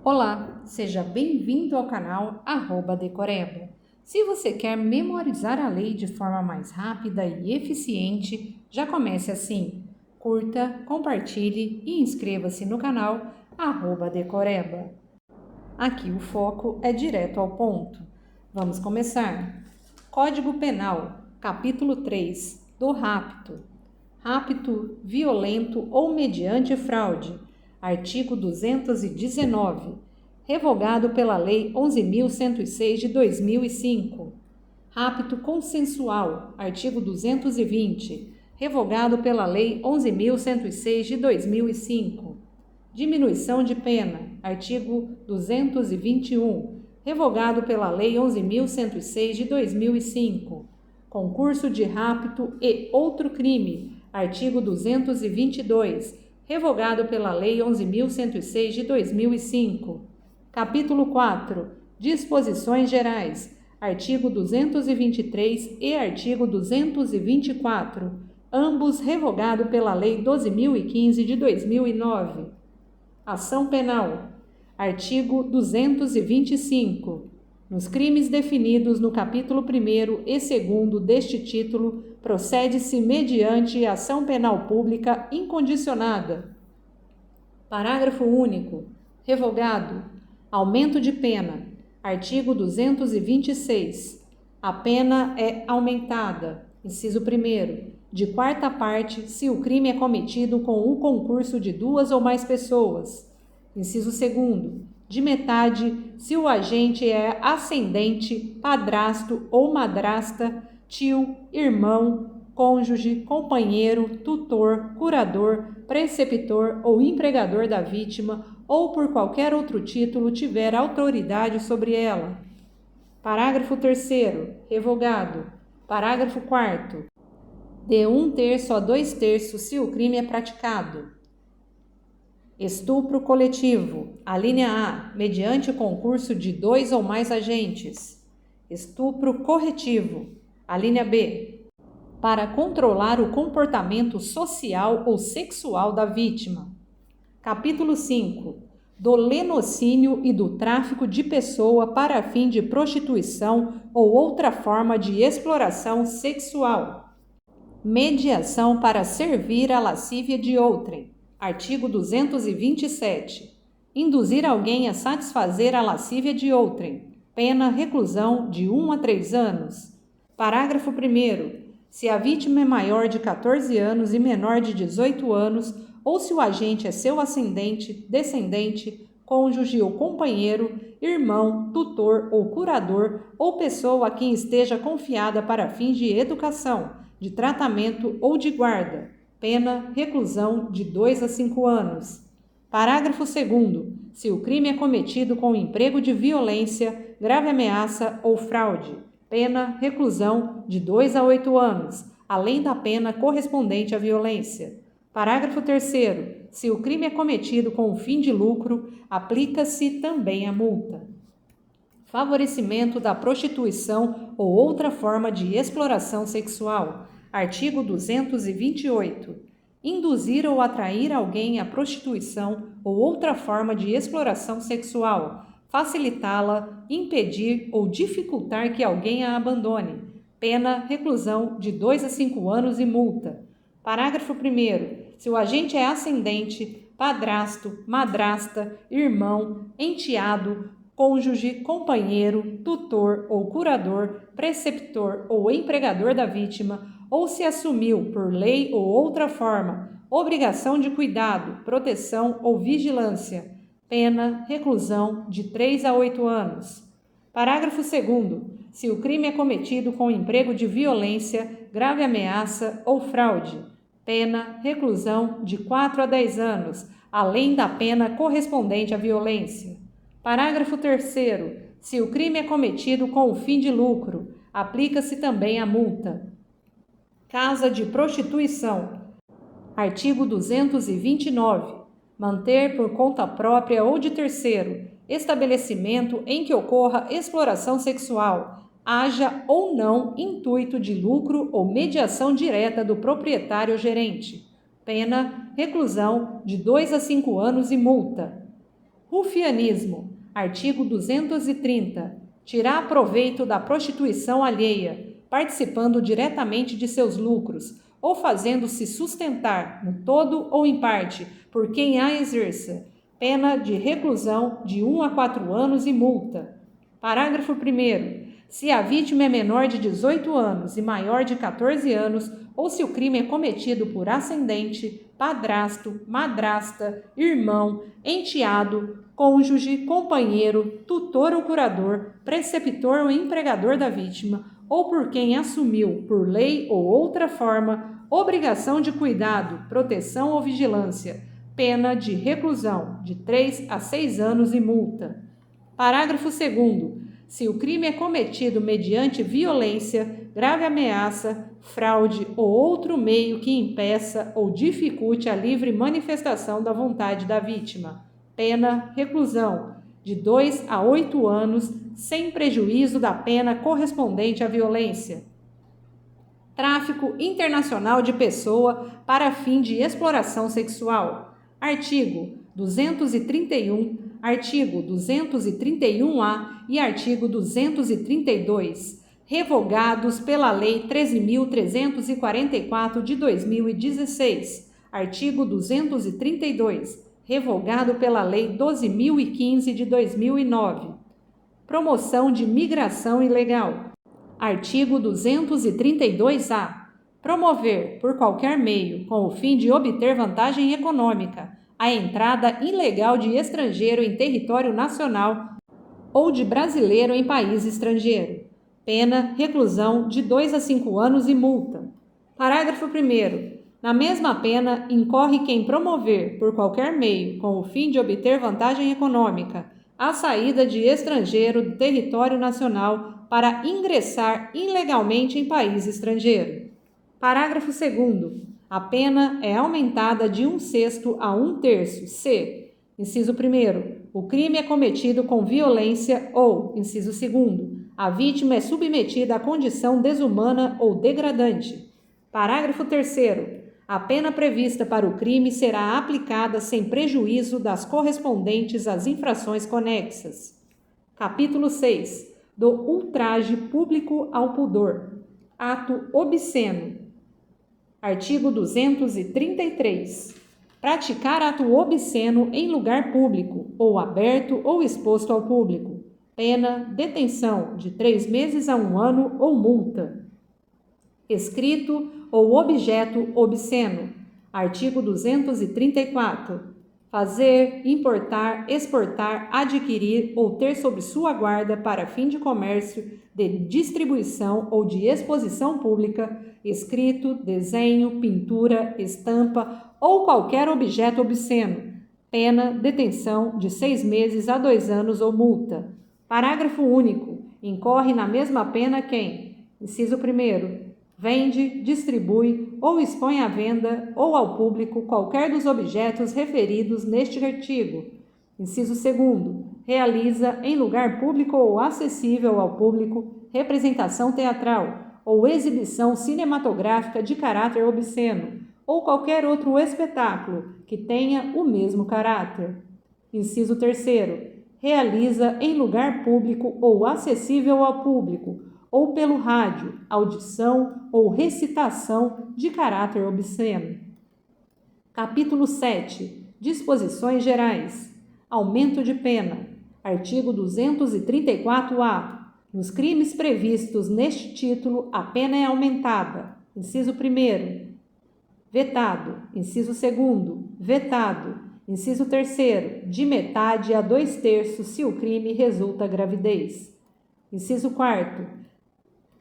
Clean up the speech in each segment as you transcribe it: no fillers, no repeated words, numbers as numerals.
Olá, seja bem-vindo ao canal @decoreba. Se você quer memorizar a lei de forma mais rápida e eficiente, já comece assim. Curta, compartilhe e inscreva-se no canal @decoreba. Aqui o foco é direto ao ponto. Vamos começar. Código Penal, capítulo 3, do rapto. Rapto violento ou mediante fraude. Artigo 219, revogado pela Lei 11.106 de 2005. Rapto consensual, artigo 220, revogado pela Lei 11.106 de 2005. Diminuição de pena, artigo 221, revogado pela Lei 11.106 de 2005. Concurso de rapto e outro crime, artigo 222, revogado pela Lei 11.106 de 2005. Capítulo 4. Disposições Gerais, artigo 223 e artigo 224, ambos revogados pela Lei 12.015 de 2009. Ação Penal, artigo 225. Nos crimes definidos no capítulo 1º e 2º deste título, procede-se mediante ação penal pública incondicionada. Parágrafo único. Revogado. Aumento de pena. Artigo 226. A pena é aumentada, inciso 1º, de quarta parte se o crime é cometido com o concurso de 2 ou mais pessoas. Inciso 2º, de metade se o agente é ascendente, padrasto ou madrasta, tio, irmão, cônjuge, companheiro, tutor, curador, preceptor ou empregador da vítima ou por qualquer outro título tiver autoridade sobre ela. Parágrafo 3º, revogado. Parágrafo 4º, de 1/3 a 2/3 se o crime é praticado. Estupro coletivo. A linha A, mediante concurso de 2 ou mais agentes. Estupro corretivo. A linha B, para controlar o comportamento social ou sexual da vítima. Capítulo 5. Do lenocínio e do tráfico de pessoa para fim de prostituição ou outra forma de exploração sexual. Mediação para servir a lascívia de outrem. Artigo 227. Induzir alguém a satisfazer a lascívia de outrem. Pena reclusão de 1 a 3 anos. Parágrafo 1º. Se a vítima é maior de 14 anos e menor de 18 anos, ou se o agente é seu ascendente, descendente, cônjuge ou companheiro, irmão, tutor ou curador, ou pessoa a quem esteja confiada para fins de educação, de tratamento ou de guarda. Pena reclusão de 2 a 5 anos. Parágrafo 2º. Se o crime é cometido com emprego de violência, grave ameaça ou fraude. Pena reclusão de 2 a 8 anos, além da pena correspondente à violência. Parágrafo 3º. Se o crime é cometido com o fim de lucro, aplica-se também a multa. Favorecimento da prostituição ou outra forma de exploração sexual. Artigo 228. Induzir ou atrair alguém à prostituição ou outra forma de exploração sexual, facilitá-la, impedir ou dificultar que alguém a abandone. Pena reclusão de 2 a 5 anos e multa. Parágrafo 1º. Se o agente é ascendente, padrasto, madrasta, irmão, enteado, cônjuge, companheiro, tutor ou curador, preceptor ou empregador da vítima, ou se assumiu, por lei ou outra forma, obrigação de cuidado, proteção ou vigilância. Pena, reclusão de 3 a 8 anos. Parágrafo 2º. Se o crime é cometido com emprego de violência, grave ameaça ou fraude. Pena, reclusão de 4 a 10 anos, além da pena correspondente à violência. Parágrafo 3º. Se o crime é cometido com o fim de lucro, aplica-se também a multa. Casa de prostituição. Artigo 229. Manter por conta própria ou de terceiro estabelecimento em que ocorra exploração sexual, haja ou não intuito de lucro ou mediação direta do proprietário ou gerente. Pena, reclusão de 2 a 5 anos e multa. Rufianismo. Artigo 230. Tirar proveito da prostituição alheia, participando diretamente de seus lucros, ou fazendo-se sustentar, no todo ou em parte, por quem a exerça. Pena de reclusão de 1 a 4 anos e multa. Parágrafo 1º. Se a vítima é menor de 18 anos e maior de 14 anos, ou se o crime é cometido por ascendente, padrasto, madrasta, irmão, enteado, cônjuge, companheiro, tutor ou curador, preceptor ou empregador da vítima, ou por quem assumiu, por lei ou outra forma, obrigação de cuidado, proteção ou vigilância, pena de reclusão de 3 a 6 anos e multa. Parágrafo 2º. Se o crime é cometido mediante violência, grave ameaça, fraude ou outro meio que impeça ou dificulte a livre manifestação da vontade da vítima, pena reclusão de 2 a 8 anos, sem prejuízo da pena correspondente à violência. Tráfico internacional de pessoa para fim de exploração sexual. Artigo 231, artigo 231-A e artigo 232, revogados pela Lei 13.344 de 2016. Artigo 232, revogado pela Lei 12.015 de 2009. Promoção de migração ilegal. Artigo 232-A. Promover, por qualquer meio, com o fim de obter vantagem econômica, a entrada ilegal de estrangeiro em território nacional ou de brasileiro em país estrangeiro. Pena, reclusão de 2 a 5 anos e multa. Parágrafo 1º. Na mesma pena, incorre quem promover, por qualquer meio, com o fim de obter vantagem econômica, a saída de estrangeiro do território nacional para ingressar ilegalmente em país estrangeiro. Parágrafo 2º. A pena é aumentada de 1/6 a 1/3, se, inciso 1º, o crime é cometido com violência ou, inciso 2º, a vítima é submetida a condição desumana ou degradante. Parágrafo 3º. A pena prevista para o crime será aplicada sem prejuízo das correspondentes às infrações conexas. Capítulo 6. Do ultraje público ao pudor. Ato obsceno. Artigo 233. Praticar ato obsceno em lugar público, ou aberto ou exposto ao público. Pena, detenção de 3 meses a 1 ano ou multa. Escrito ou objeto obsceno. Artigo 234. Fazer, importar, exportar, adquirir ou ter sob sua guarda para fim de comércio, de distribuição ou de exposição pública, escrito, desenho, pintura, estampa ou qualquer objeto obsceno. Pena, detenção de 6 meses a 2 anos ou multa. Parágrafo único. Incorre na mesma pena quem, inciso 1º, vende, distribui ou expõe à venda ou ao público qualquer dos objetos referidos neste artigo. Inciso 2º, realiza em lugar público ou acessível ao público representação teatral ou exibição cinematográfica de caráter obsceno ou qualquer outro espetáculo que tenha o mesmo caráter. Inciso 3º, realiza em lugar público ou acessível ao público ou pelo rádio, audição ou recitação de caráter obsceno. Capítulo 7. Disposições gerais. Aumento de pena. Artigo 234-A. Nos crimes previstos neste título, a pena é aumentada. Inciso 1º. Vetado. Inciso 2º. Vetado. Inciso 3º. De metade a 2/3 se o crime resulta gravidez. Inciso 4º.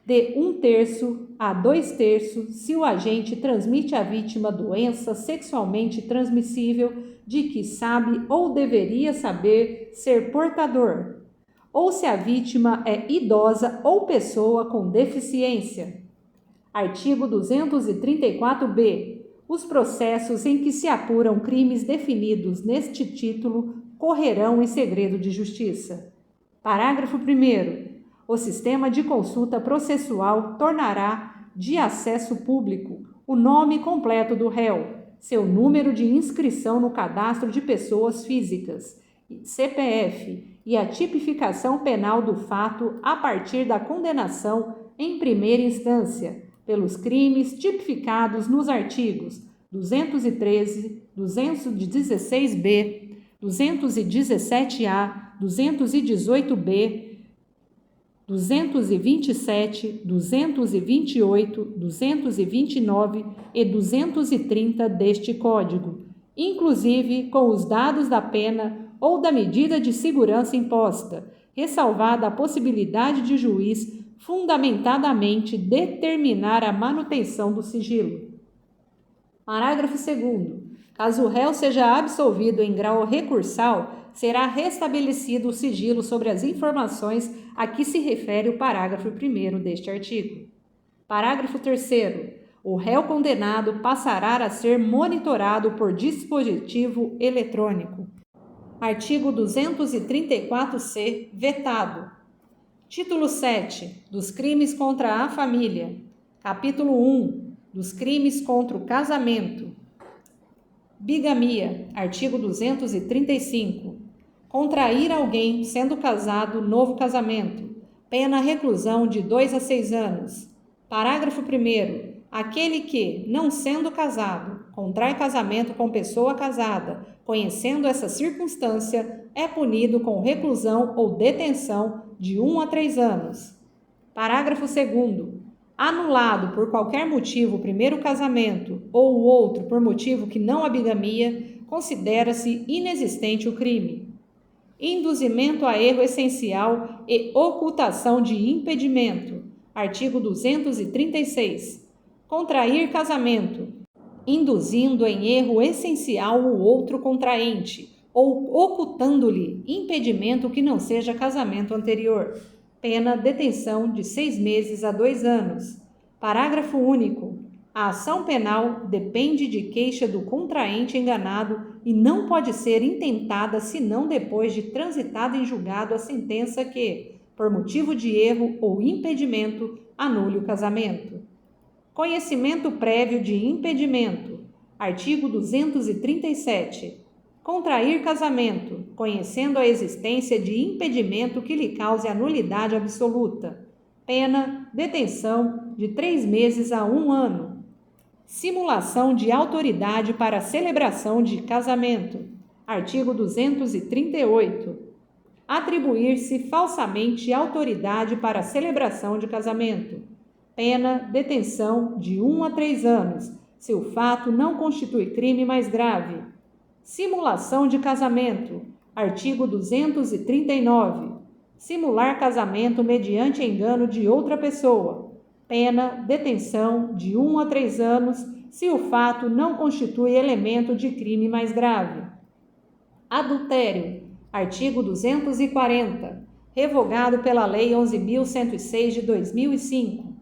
De 1/3 a 2/3 se o agente transmite à vítima doença sexualmente transmissível de que sabe ou deveria saber ser portador, ou se a vítima é idosa ou pessoa com deficiência. Artigo 234-B. Os processos em que se apuram crimes definidos neste título correrão em segredo de justiça. Parágrafo 1º. O sistema de consulta processual tornará de acesso público o nome completo do réu, seu número de inscrição no cadastro de pessoas físicas CPF e a tipificação penal do fato a partir da condenação em primeira instância pelos crimes tipificados nos artigos 213, 216b, 217-A, 218b, 227, 228, 229 e 230 deste Código, inclusive com os dados da pena ou da medida de segurança imposta, ressalvada a possibilidade de juiz fundamentadamente determinar a manutenção do sigilo. Parágrafo 2º. Caso o réu seja absolvido em grau recursal, será restabelecido o sigilo sobre as informações a que se refere o parágrafo 1º deste artigo. Parágrafo 3º. O réu condenado passará a ser monitorado por dispositivo eletrônico. Artigo 234-C, vetado. Título 7. Dos crimes contra a família. Capítulo 1. Dos crimes contra o casamento. Bigamia. Artigo 235. Contrair alguém, sendo casado, novo casamento. Pena reclusão de 2 a 6 anos. Parágrafo 1º. Aquele que, não sendo casado, contrai casamento com pessoa casada, conhecendo essa circunstância, é punido com reclusão ou detenção de 1 a 3 anos. Parágrafo 2º. Anulado por qualquer motivo o primeiro casamento ou o outro por motivo que não a bigamia, considera-se inexistente o crime. Induzimento a erro essencial e ocultação de impedimento. Artigo 236. Contrair casamento, induzindo em erro essencial o outro contraente, ou ocultando-lhe impedimento que não seja casamento anterior. Pena detenção de 6 meses a 2 anos. Parágrafo único. A ação penal depende de queixa do contraente enganado e não pode ser intentada senão depois de transitada em julgado a sentença que, por motivo de erro ou impedimento, anule o casamento. Conhecimento prévio de impedimento. Artigo 237. Contrair casamento, conhecendo a existência de impedimento que lhe cause a nulidade absoluta. Pena, detenção de 3 meses a 1 ano. Simulação de autoridade para celebração de casamento. Artigo 238. Atribuir-se falsamente autoridade para celebração de casamento. Pena, detenção de 1 a 3 anos, se o fato não constitui crime mais grave. Simulação de casamento. Artigo 239. Simular casamento mediante engano de outra pessoa. Pena, detenção de 1 a 3 anos, se o fato não constitui elemento de crime mais grave. Adultério. Artigo 240. Revogado pela Lei 11.106 de 2005.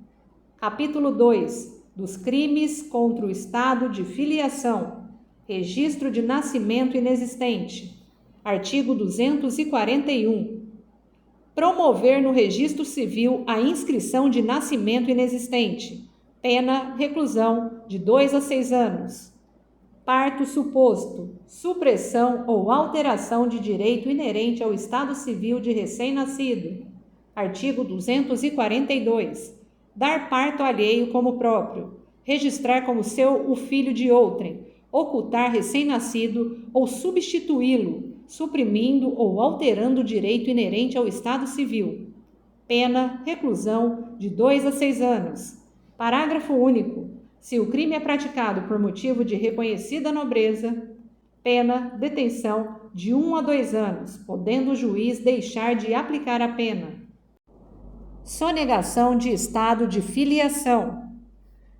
Capítulo 2. Dos crimes contra o estado de filiação. Registro de nascimento inexistente. Artigo 241. Promover no registro civil a inscrição de nascimento inexistente. Pena, reclusão de 2 a 6 anos. Parto suposto. Supressão ou alteração de direito inerente ao estado civil de recém-nascido. Artigo 242. Dar parto alheio como próprio, registrar como seu o filho de outrem, ocultar recém-nascido ou substituí-lo, suprimindo ou alterando o direito inerente ao estado civil. Pena, reclusão de 2 a 6 anos. Parágrafo único. Se o crime é praticado por motivo de reconhecida nobreza, pena, detenção de 1 a 2 anos, podendo o juiz deixar de aplicar a pena. Sonegação de estado de filiação.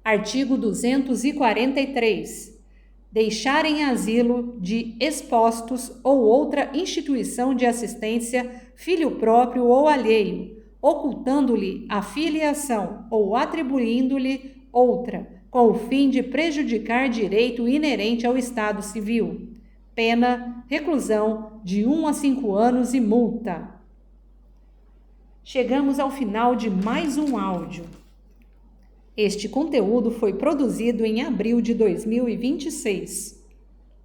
Artigo 243. Deixar em asilo de expostos ou outra instituição de assistência filho próprio ou alheio, ocultando-lhe a filiação ou atribuindo-lhe outra, com o fim de prejudicar direito inerente ao estado civil. Pena, reclusão de 1 a 5 anos e multa. Chegamos ao final de mais um áudio. Este conteúdo foi produzido em abril de 2026.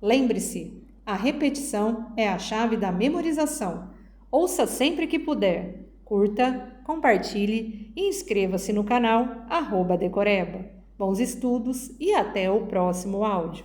Lembre-se, A repetição é a chave da memorização. Ouça sempre que puder. Curta, compartilhe e inscreva-se no canal @Decoreba. Bons estudos e até o próximo áudio.